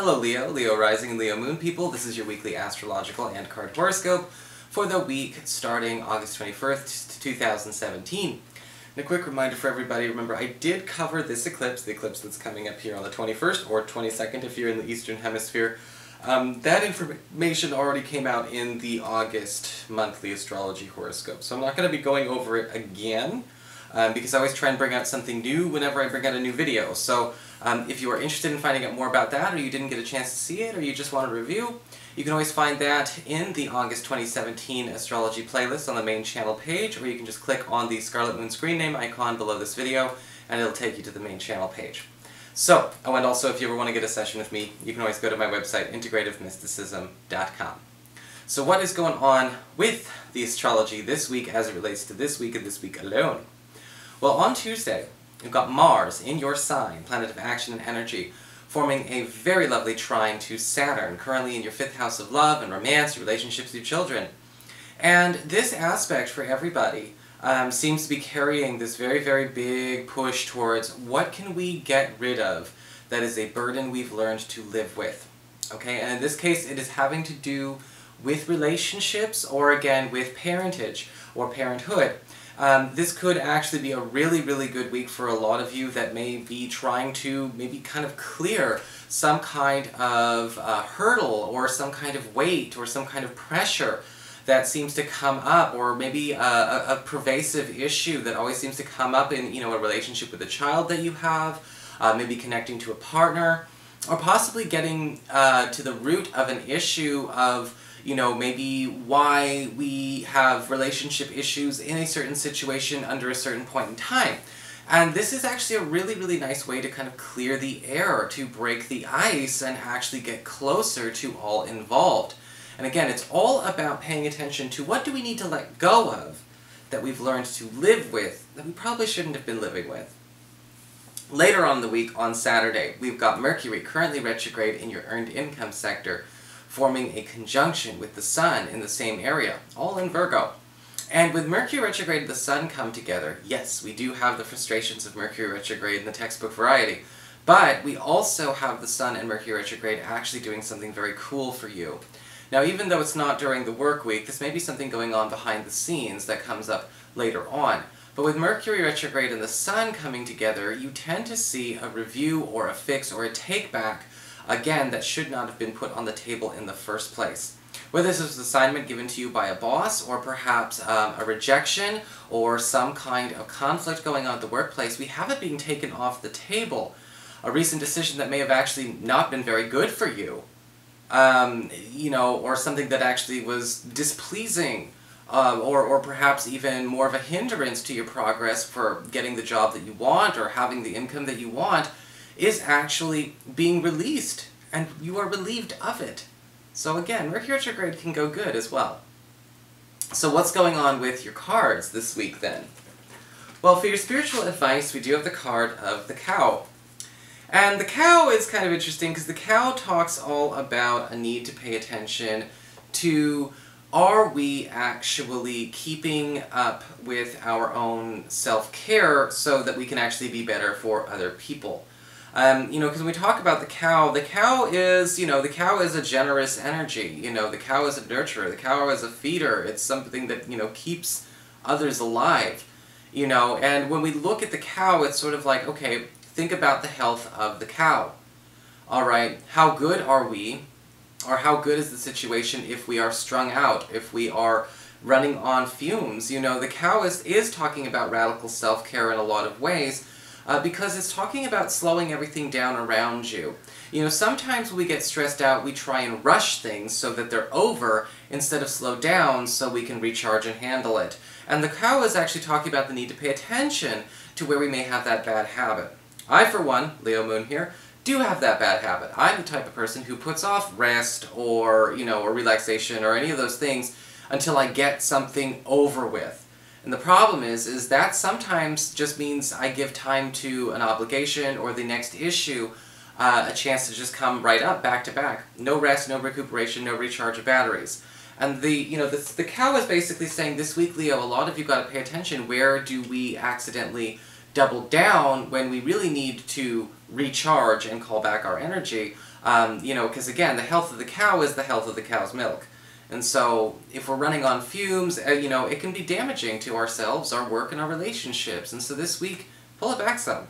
Hello Leo, Leo Rising and Leo Moon people. This is your weekly astrological and card horoscope for the week starting August 21st, 2017. And a quick reminder for everybody, remember I did cover this eclipse, the eclipse that's coming up here on the 21st or 22nd if you're in the Eastern Hemisphere. That information already came out in the August monthly astrology horoscope, so I'm not going to be going over it again. Because I always try and bring out something new whenever I bring out a new video. So if you are interested in finding out more about that, or you didn't get a chance to see it, or you just want a review, you can always find that in the August 2017 astrology playlist on the main channel page, or you can just click on the Scarlet Moon screen name icon below this video, and it'll take you to the main channel page. So, and also if you ever want to get a session with me, you can always go to my website, integrativemysticism.com. So what is going on with the astrology this week as it relates to this week and this week alone? Well, on Tuesday, you've got Mars in your sign, planet of action and energy, forming a very lovely trine to Saturn, currently in your 5th house of love and romance, relationships with your children. And this aspect for everybody seems to be carrying this very, very big push towards what can we get rid of that is a burden we've learned to live with. Okay, and in this case it is having to do with relationships or again with parentage or parenthood. This could actually be a really, really good week for a lot of you that may be trying to maybe kind of clear some kind of hurdle or some kind of weight or some kind of pressure that seems to come up, or maybe a pervasive issue that always seems to come up in, a relationship with a child that you have, maybe connecting to a partner, or possibly getting to the root of an issue of maybe why we have relationship issues in a certain situation under a certain point in time. And this is actually a really, really nice way to kind of clear the air, to break the ice and actually get closer to all involved. And again, it's all about paying attention to what do we need to let go of that we've learned to live with that we probably shouldn't have been living with. Later on in the week, on Saturday, we've got Mercury currently retrograde in your earned income sector, forming a conjunction with the Sun in the same area, all in Virgo. And with Mercury retrograde and the Sun come together, yes, we do have the frustrations of Mercury retrograde in the textbook variety, but we also have the Sun and Mercury retrograde actually doing something very cool for you. Now, even though it's not during the work week, this may be something going on behind the scenes that comes up later on. But with Mercury retrograde and the Sun coming together, you tend to see a review or a fix or a take back, again, that should not have been put on the table in the first place. Whether this is an assignment given to you by a boss, or perhaps a rejection, or some kind of conflict going on at the workplace, we have it being taken off the table. A recent decision that may have actually not been very good for you, or something that actually was displeasing, or perhaps even more of a hindrance to your progress for getting the job that you want, or having the income that you want, is actually being released, and you are relieved of it. So again, Mercury retrograde can go good as well. So what's going on with your cards this week then? Well, for your spiritual advice, we do have the card of the cow. And the cow is kind of interesting because the cow talks all about a need to pay attention to, are we actually keeping up with our own self-care so that we can actually be better for other people? Because when we talk about the cow is, the cow is a generous energy, the cow is a nurturer, the cow is a feeder, it's something that, keeps others alive, and when we look at the cow, it's sort of like, okay, think about the health of the cow. Alright, how good are we, or how good is the situation if we are strung out, if we are running on fumes? The cow is talking about radical self-care in a lot of ways, because it's talking about slowing everything down around you. Sometimes when we get stressed out, we try and rush things so that they're over, instead of slow down so we can recharge and handle it. And the cow is actually talking about the need to pay attention to where we may have that bad habit. I, for one, Leo Moon here, do have that bad habit. I'm the type of person who puts off rest or, or relaxation or any of those things until I get something over with. And the problem is that sometimes just means I give time to an obligation or the next issue a chance to just come right up, back to back. No rest, no recuperation, no recharge of batteries. And the cow is basically saying this week, Leo, a lot of you got to pay attention. Where do we accidentally double down when we really need to recharge and call back our energy. Because again, the health of the cow is the health of the cow's milk. And so, if we're running on fumes, it can be damaging to ourselves, our work, and our relationships. And so this week, pull it back some.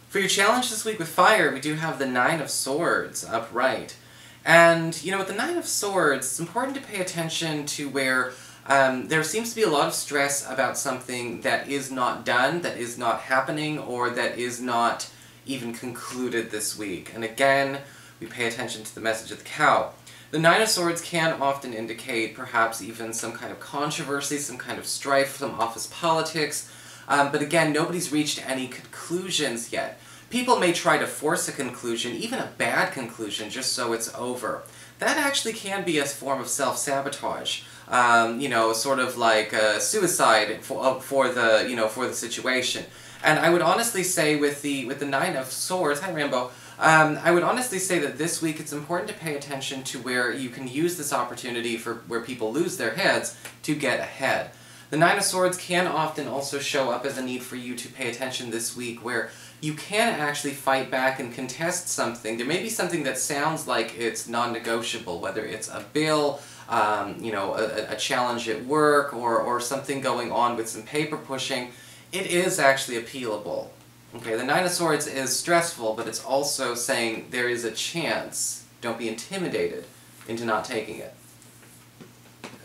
For your challenge this week with fire, we do have the Nine of Swords upright. And, with the Nine of Swords, it's important to pay attention to where there seems to be a lot of stress about something that is not done, that is not happening, or that is not even concluded this week. And again, we pay attention to the message of the cow. The Nine of Swords can often indicate perhaps even some kind of controversy, some kind of strife, some office politics. But again, nobody's reached any conclusions yet. People may try to force a conclusion, even a bad conclusion, just so it's over. That actually can be a form of self-sabotage. Sort of like suicide for the situation. And I would honestly say with the Nine of Swords, hi Rambo, I would honestly say that this week it's important to pay attention to where you can use this opportunity for where people lose their heads to get ahead. The Nine of Swords can often also show up as a need for you to pay attention this week where you can actually fight back and contest something. There may be something that sounds like it's non-negotiable, whether it's a bill, a challenge at work, or something going on with some paper pushing. It is actually appealable. Okay, the Nine of Swords is stressful, but it's also saying there is a chance. Don't be intimidated into not taking it.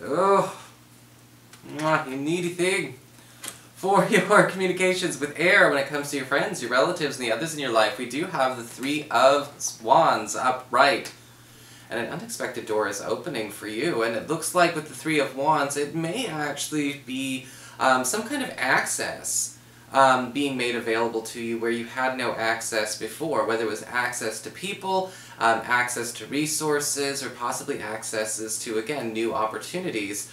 Oh, you needy thing. For your communications with air when it comes to your friends, your relatives, and the others in your life, we do have the Three of Wands upright. And an unexpected door is opening for you. And it looks like with the Three of Wands, it may actually be some kind of access being made available to you where you had no access before, whether it was access to people, access to resources, or possibly accesses to, again, new opportunities,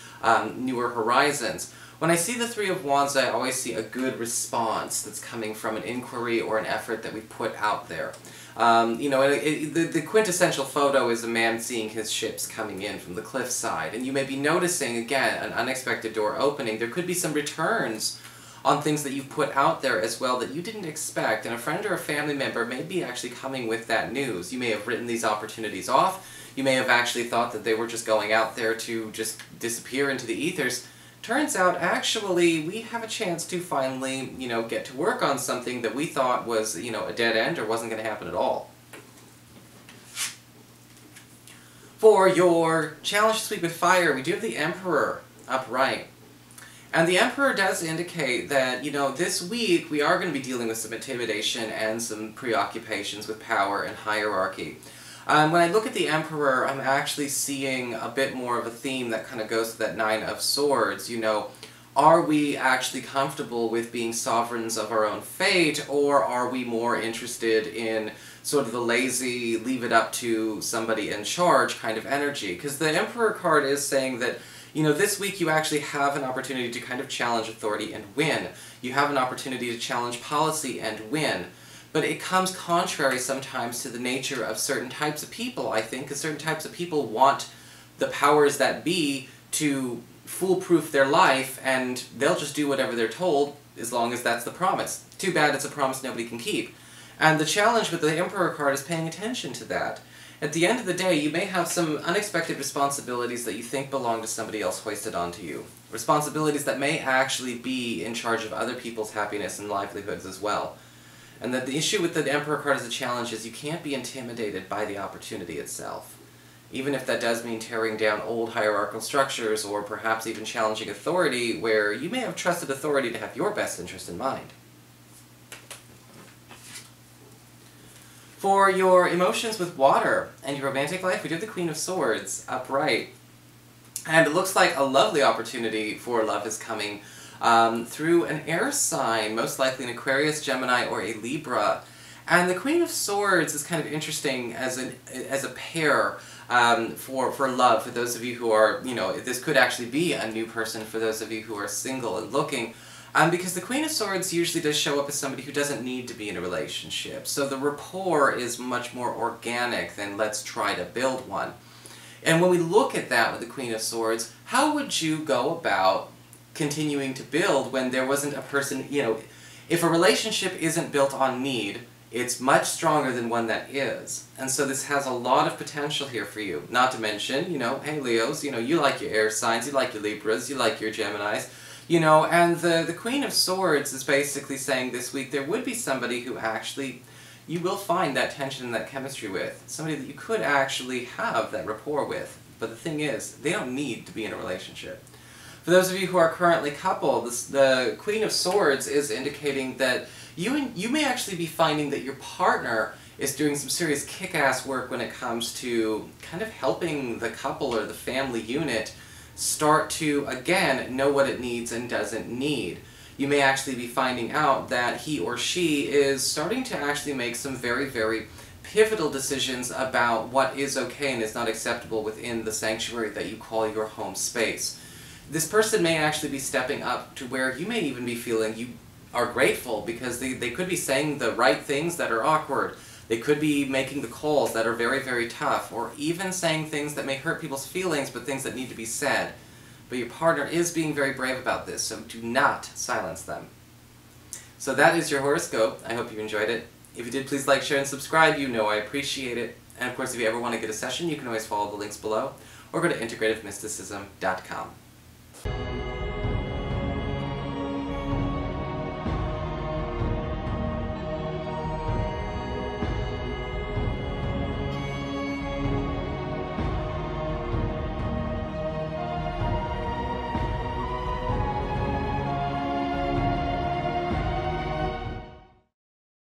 newer horizons. When I see the Three of Wands, I always see a good response that's coming from an inquiry or an effort that we put out there. The quintessential photo is a man seeing his ships coming in from the cliffside, and you may be noticing, again, an unexpected door opening. There could be some returns on things that you've put out there as well that you didn't expect, and a friend or a family member may be actually coming with that news. You may have written these opportunities off. You may have actually thought that they were just going out there to just disappear into the ethers. Turns out, actually, we have a chance to finally, get to work on something that we thought was, a dead end or wasn't going to happen at all. For your challenge this week with fire, we do have the Emperor upright. And the Emperor does indicate that, this week we are going to be dealing with some intimidation and some preoccupations with power and hierarchy. When I look at the Emperor, I'm actually seeing a bit more of a theme that kind of goes to that Nine of Swords. Are we actually comfortable with being sovereigns of our own fate, or are we more interested in sort of the lazy, leave it up to somebody in charge kind of energy? Because the Emperor card is saying that, this week you actually have an opportunity to kind of challenge authority and win. You have an opportunity to challenge policy and win. But it comes contrary sometimes to the nature of certain types of people, I think, because certain types of people want the powers that be to foolproof their life, and they'll just do whatever they're told as long as that's the promise. Too bad it's a promise nobody can keep. And the challenge with the Emperor card is paying attention to that. At the end of the day, you may have some unexpected responsibilities that you think belong to somebody else hoisted onto you. Responsibilities that may actually be in charge of other people's happiness and livelihoods as well. And that the issue with the Emperor card as a challenge is you can't be intimidated by the opportunity itself. Even if that does mean tearing down old hierarchical structures, or perhaps even challenging authority where you may have trusted authority to have your best interest in mind. For your emotions with water and your romantic life, we do have the Queen of Swords upright. And it looks like a lovely opportunity for love is coming through an air sign, most likely an Aquarius, Gemini, or a Libra. And the Queen of Swords is kind of interesting as a pair for love, for those of you who are, this could actually be a new person for those of you who are single and looking. Because the Queen of Swords usually does show up as somebody who doesn't need to be in a relationship. So the rapport is much more organic than let's try to build one. And when we look at that with the Queen of Swords, how would you go about continuing to build when there wasn't a person, you know, if a relationship isn't built on need, it's much stronger than one that is. And so this has a lot of potential here for you. Not to mention, you know, hey Leos, you know, you like your air signs, you like your Libras, you like your Geminis, you know, and the Queen of Swords is basically saying this week there would be somebody who actually you will find that tension and that chemistry with. Somebody that you could actually have that rapport with. But the thing is, they don't need to be in a relationship. For those of you who are currently coupled, the Queen of Swords is indicating that you may actually be finding that your partner is doing some serious kick-ass work when it comes to kind of helping the couple or the family unit start to, again, know what it needs and doesn't need. You may actually be finding out that he or she is starting to actually make some very, very pivotal decisions about what is okay and is not acceptable within the sanctuary that you call your home space. This person may actually be stepping up to where you may even be feeling you are grateful because they could be saying the right things that are awkward. They could be making the calls that are very, very tough, or even saying things that may hurt people's feelings, but things that need to be said. But your partner is being very brave about this, so do not silence them. So that is your horoscope. I hope you enjoyed it. If you did, please like, share, and subscribe. You know I appreciate it. And of course, if you ever want to get a session, you can always follow the links below, or go to integrativemysticism.com.